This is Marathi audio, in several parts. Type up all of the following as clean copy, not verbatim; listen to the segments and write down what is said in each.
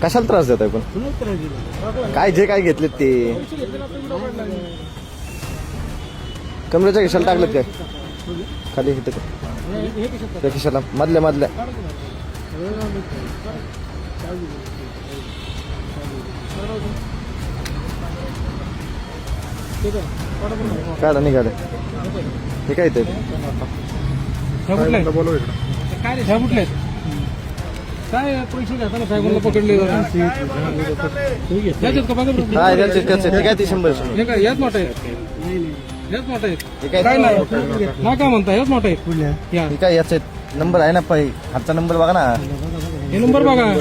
कशाला त्रास देताय पण काय जे काय घेतलेत ते कमरेच्या खिशाला टाकलेत काय खाली इथं त्या खिशाला मधल्या काय निघाले हे काय ते काय पैसे घेताना साहेबांना पकडले हा त्याचे काय ते 100 हे काय याच मोठा आहे याच मोठा आहे काय नाही ना काय म्हणता याच मोठा आहे हे काय याचे नंबर आहे ना हातचा नंबर बघा ना हे नंबर बघा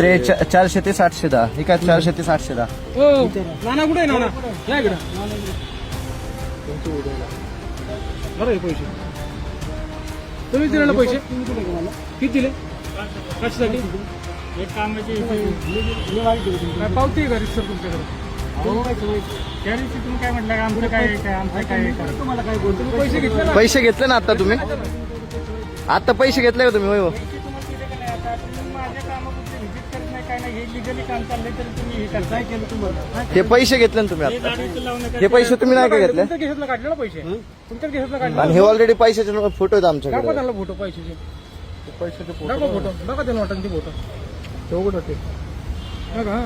400 ते 710 हे काय 400 ते 710 हो नाना कुठे आहे नाना या इकडं बरं आहे पैसे तुम्ही दिले ना पैसे किती दिले कशासाठी एक कामाची पावती घरी सर तुमच्याकडे त्या दिवशी तुम्ही काय म्हटलं आमचं काय आमचं काय तुम्हाला काय बोलतो पैसे घेतले ना पैसे घेतले ना आता तुम्ही आता पैसे घेतले का तुम्ही होय हो माझ्या कामापुरते व्हिजिट करत नाही काय नाही हे लिगली काम चाललंय तरी तुम्ही हे काय केलं तुम्हाला हे पैसे घेतले ना तुम्ही आता हे पैसे तुम्ही नाही का घेतले तुमच्या केसातला काढले ना पैसे तुमच्या केसातला काढले आणि हे ऑलरेडी पैशाचे फोटो आहेत आमच्याकडे दाखवा त्यांना फोटो पैशाचे पैशाचे दाखवा फोटो बघा त्यांना वाटत ते फोटो तेवढं ते बघा हा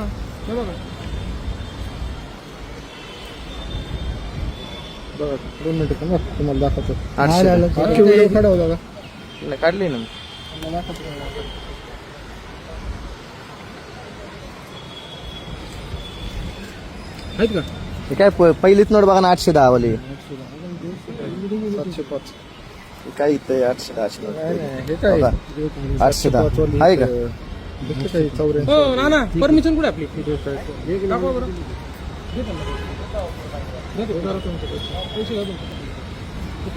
हे बघा बघा 2 मिनिटं तुम्हाला दाखवतो 800 काढली ना आहेत का हे काय पहिलीच नोट बघा ना 810 वाली 705 काय इथं 810 हे काय 810 आहे का हो ना ना परमिशन कुठे आपली दाखवा बरं पैसे